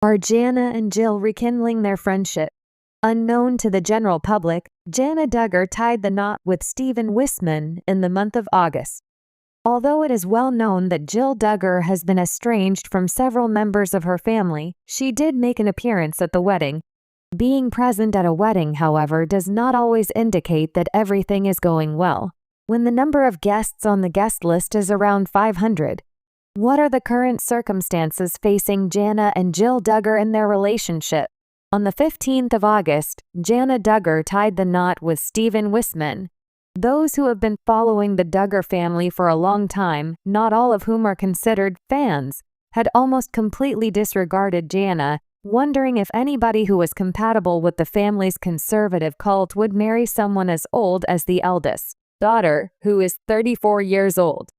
Are Jana and Jill rekindling their friendship? Unknown to the general public, Jana Duggar tied the knot with Stephen Wisman in the month of August. Although it is well known that Jill Duggar has been estranged from several members of her family, she did make an appearance at the wedding. Being present at a wedding, however, does not always indicate that everything is going well. When the number of guests on the guest list is around 500, what are the current circumstances facing Jana and Jill Duggar in their relationship? On the 15th of August, Jana Duggar tied the knot with Stephen Wisman. Those who have been following the Duggar family for a long time, not all of whom are considered fans, had almost completely disregarded Jana, wondering if anybody who was compatible with the family's conservative cult would marry someone as old as the eldest daughter, who is 34 years old.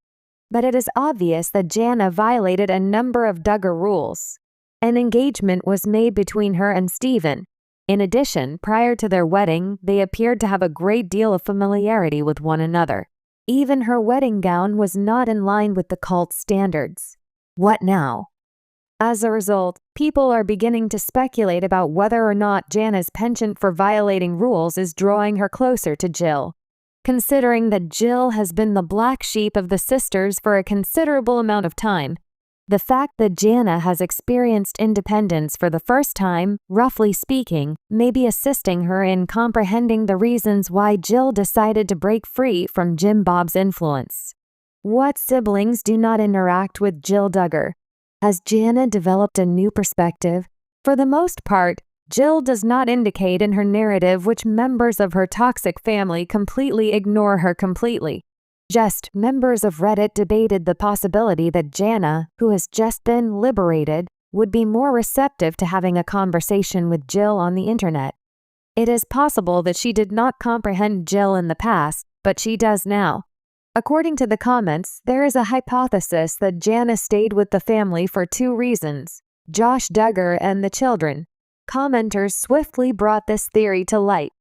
But it is obvious that Jana violated a number of Duggar rules. An engagement was made between her and Stephen. In addition, prior to their wedding, they appeared to have a great deal of familiarity with one another. Even her wedding gown was not in line with the cult's standards. What now? As a result, people are beginning to speculate about whether or not Jana's penchant for violating rules is drawing her closer to Jill. Considering that Jill has been the black sheep of the sisters for a considerable amount of time, the fact that Jana has experienced independence for the first time, roughly speaking, may be assisting her in comprehending the reasons why Jill decided to break free from Jim Bob's influence. What siblings do not interact with Jill Duggar? Has Jana developed a new perspective? For the most part, Jill does not indicate in her narrative which members of her toxic family completely ignore her completely. Just members of Reddit debated the possibility that Jana, who has just been liberated, would be more receptive to having a conversation with Jill on the internet. It is possible that she did not comprehend Jill in the past, but she does now. According to the comments, there is a hypothesis that Jana stayed with the family for two reasons: Josh Duggar and the children. Commenters swiftly brought this theory to light.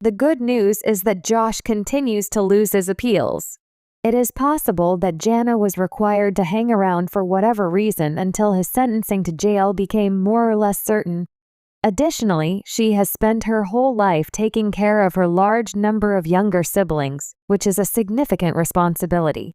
The good news is that Josh continues to lose his appeals. It is possible that Jana was required to hang around for whatever reason until his sentencing to jail became more or less certain. Additionally, she has spent her whole life taking care of her large number of younger siblings, which is a significant responsibility.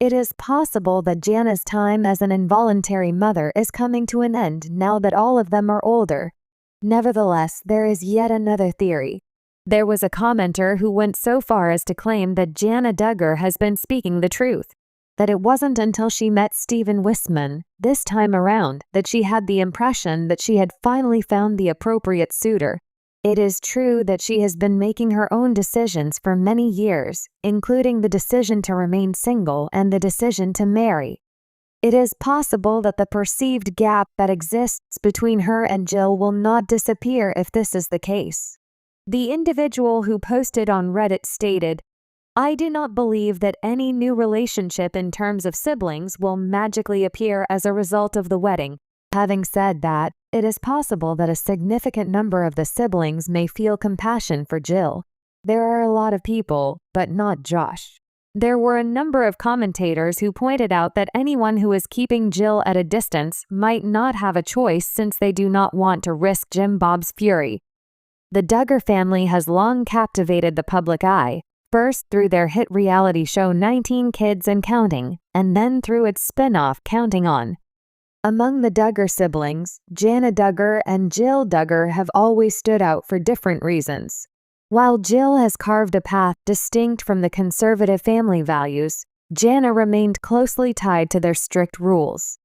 It is possible that Jana's time as an involuntary mother is coming to an end now that all of them are older. Nevertheless, there is yet another theory. There was a commenter who went so far as to claim that Jana Duggar has been speaking the truth, that it wasn't until she met Stephen Wisman, this time around, that she had the impression that she had finally found the appropriate suitor. It is true that she has been making her own decisions for many years, including the decision to remain single and the decision to marry. It is possible that the perceived gap that exists between her and Jill will not disappear if this is the case. The individual who posted on Reddit stated, "I do not believe that any new relationship in terms of siblings will magically appear as a result of the wedding." Having said that, it is possible that a significant number of the siblings may feel compassion for Jill. There are a lot of people, but not Josh. There were a number of commentators who pointed out that anyone who is keeping Jill at a distance might not have a choice since they do not want to risk Jim Bob's fury. The Duggar family has long captivated the public eye, first through their hit reality show 19 Kids and Counting, and then through its spin-off Counting On. Among the Duggar siblings, Jana Duggar and Jill Duggar have always stood out for different reasons. While Jill has carved a path distinct from the conservative family values, Jana remained closely tied to their strict rules.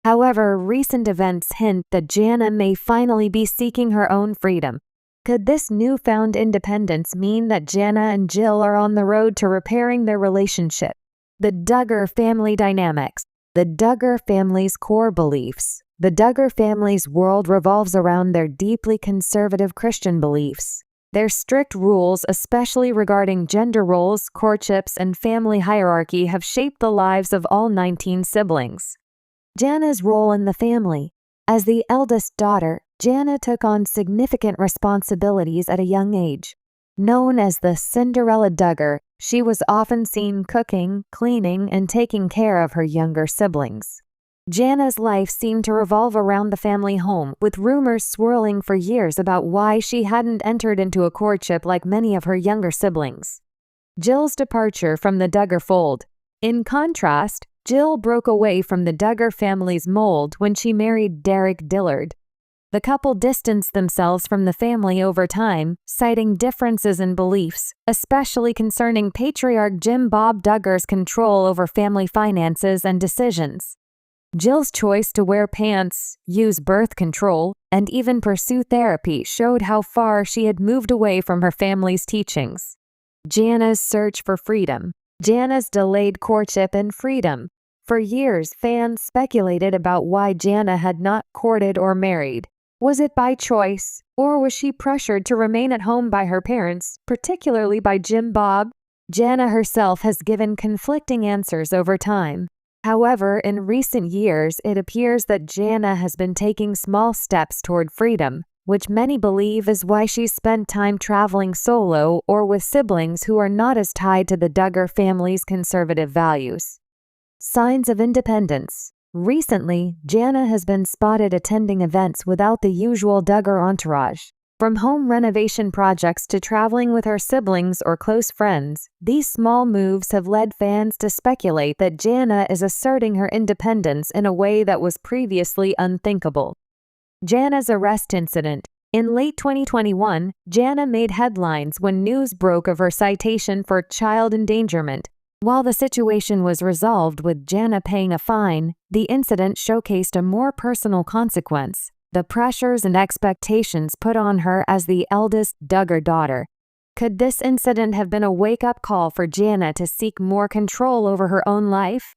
However, recent events hint that Jana may finally be seeking her own freedom. Could this newfound independence mean that Jana and Jill are on the road to repairing their relationship? The Duggar family dynamics. The Duggar family's core beliefs. The Duggar family's world revolves around their deeply conservative Christian beliefs. Their strict rules, especially regarding gender roles, courtships, and family hierarchy, have shaped the lives of all 19 siblings. Jana's role in the family. As the eldest daughter, Jana took on significant responsibilities at a young age. Known as the Cinderella Duggar, she was often seen cooking, cleaning, and taking care of her younger siblings. Jana's life seemed to revolve around the family home, with rumors swirling for years about why she hadn't entered into a courtship like many of her younger siblings. Jill's departure from the Duggar fold. In contrast, Jill broke away from the Duggar family's mold when she married Derek Dillard. The couple distanced themselves from the family over time, citing differences in beliefs, especially concerning patriarch Jim Bob Duggar's control over family finances and decisions. Jill's choice to wear pants, use birth control, and even pursue therapy showed how far she had moved away from her family's teachings. Jana's search for freedom. Jana's delayed courtship and freedom. For years, fans speculated about why Jana had not courted or married. Was it by choice, or was she pressured to remain at home by her parents, particularly by Jim Bob? Jana herself has given conflicting answers over time. However, in recent years, it appears that Jana has been taking small steps toward freedom, which many believe is why she's spent time traveling solo or with siblings who are not as tied to the Duggar family's conservative values. Signs of independence. Recently, Jana has been spotted attending events without the usual Duggar entourage. From home renovation projects to traveling with her siblings or close friends, these small moves have led fans to speculate that Jana is asserting her independence in a way that was previously unthinkable. Jana's arrest incident. In late 2021, Jana made headlines when news broke of her citation for child endangerment. While the situation was resolved with Jana paying a fine, the incident showcased a more personal consequence: the pressures and expectations put on her as the eldest Duggar daughter. Could this incident have been a wake-up call for Jana to seek more control over her own life?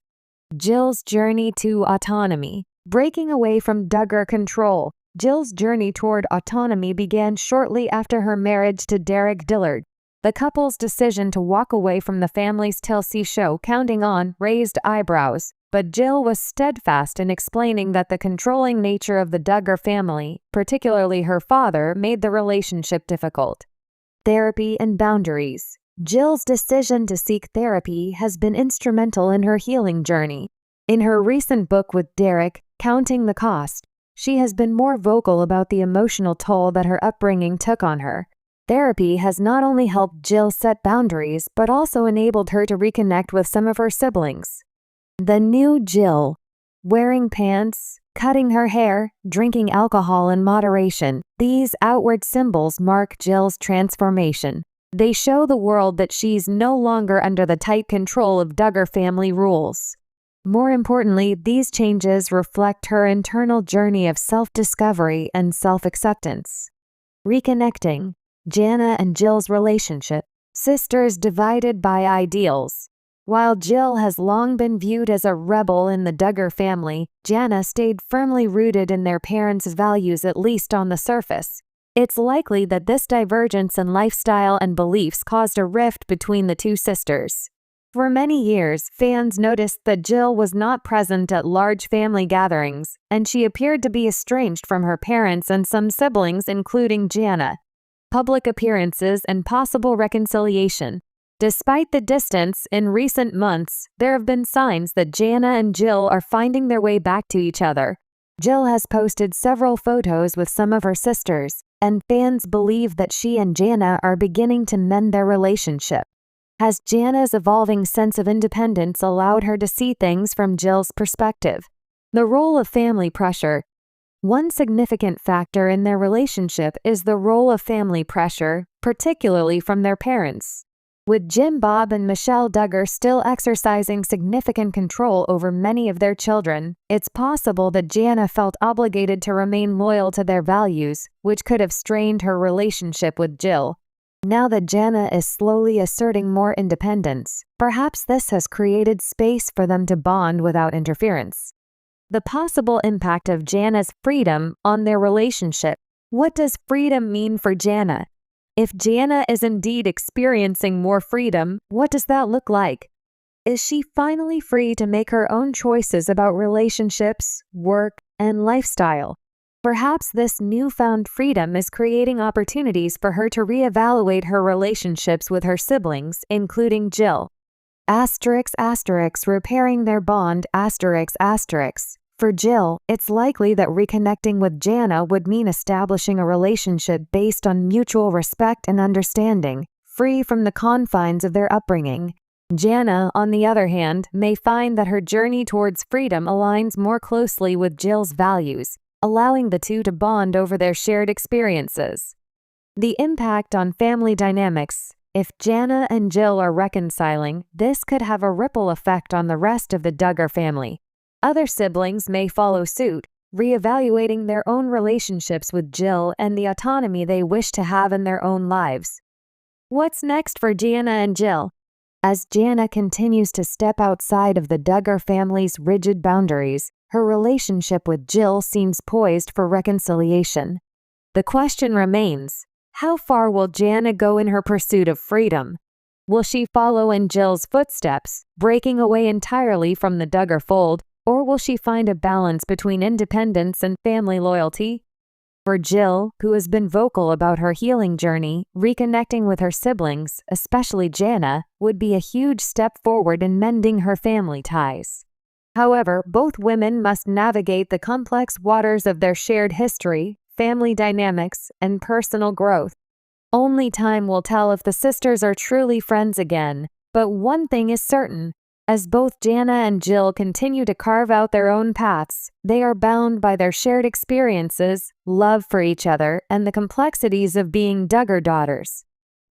Jill's journey to autonomy. Breaking away from Duggar control. Jill's journey toward autonomy began shortly after her marriage to Derek Dillard. The couple's decision to walk away from the family's TLC show Counting On raised eyebrows, but Jill was steadfast in explaining that the controlling nature of the Duggar family, particularly her father, made the relationship difficult. Therapy and boundaries. Jill's decision to seek therapy has been instrumental in her healing journey. In her recent book with Derek, Counting the Cost, she has been more vocal about the emotional toll that her upbringing took on her. Therapy has not only helped Jill set boundaries, but also enabled her to reconnect with some of her siblings. The new Jill. Wearing pants, cutting her hair, drinking alcohol in moderation. These outward symbols mark Jill's transformation. They show the world that she's no longer under the tight control of Duggar family rules. More importantly, these changes reflect her internal journey of self-discovery and self-acceptance. Reconnecting. Jana and Jill's relationship. Sisters divided by ideals. While Jill has long been viewed as a rebel in the Duggar family, Jana stayed firmly rooted in their parents' values, at least on the surface. It's likely that this divergence in lifestyle and beliefs caused a rift between the two sisters. For many years, fans noticed that Jill was not present at large family gatherings, and she appeared to be estranged from her parents and some siblings, including Jana. Public appearances and possible reconciliation. Despite the distance, in recent months, there have been signs that Jana and Jill are finding their way back to each other. Jill has posted several photos with some of her sisters, and fans believe that she and Jana are beginning to mend their relationship. Has Jana's evolving sense of independence allowed her to see things from Jill's perspective? The role of family pressure. One significant factor in their relationship is the role of family pressure, particularly from their parents. With Jim Bob and Michelle Duggar still exercising significant control over many of their children, it's possible that Jana felt obligated to remain loyal to their values, which could have strained her relationship with Jill. Now that Jana is slowly asserting more independence, perhaps this has created space for them to bond without interference. The possible impact of Jana's freedom on their relationship. What does freedom mean for Jana? If Jana is indeed experiencing more freedom, what does that look like? Is she finally free to make her own choices about relationships, work, and lifestyle? Perhaps this newfound freedom is creating opportunities for her to reevaluate her relationships with her siblings, including Jill. ****, repairing their bond, ****. For Jill, it's likely that reconnecting with Jana would mean establishing a relationship based on mutual respect and understanding, free from the confines of their upbringing. Jana, on the other hand, may find that her journey towards freedom aligns more closely with Jill's values, allowing the two to bond over their shared experiences. The impact on family dynamics. If Jana and Jill are reconciling, this could have a ripple effect on the rest of the Duggar family. Other siblings may follow suit, reevaluating their own relationships with Jill and the autonomy they wish to have in their own lives. What's next for Jana and Jill? As Jana continues to step outside of the Duggar family's rigid boundaries, her relationship with Jill seems poised for reconciliation. The question remains, how far will Jana go in her pursuit of freedom? Will she follow in Jill's footsteps, breaking away entirely from the Duggar fold, or will she find a balance between independence and family loyalty? For Jill, who has been vocal about her healing journey, reconnecting with her siblings, especially Jana, would be a huge step forward in mending her family ties. However, both women must navigate the complex waters of their shared history, family dynamics, and personal growth. Only time will tell if the sisters are truly friends again, but one thing is certain. As both Jana and Jill continue to carve out their own paths, they are bound by their shared experiences, love for each other, and the complexities of being Duggar daughters.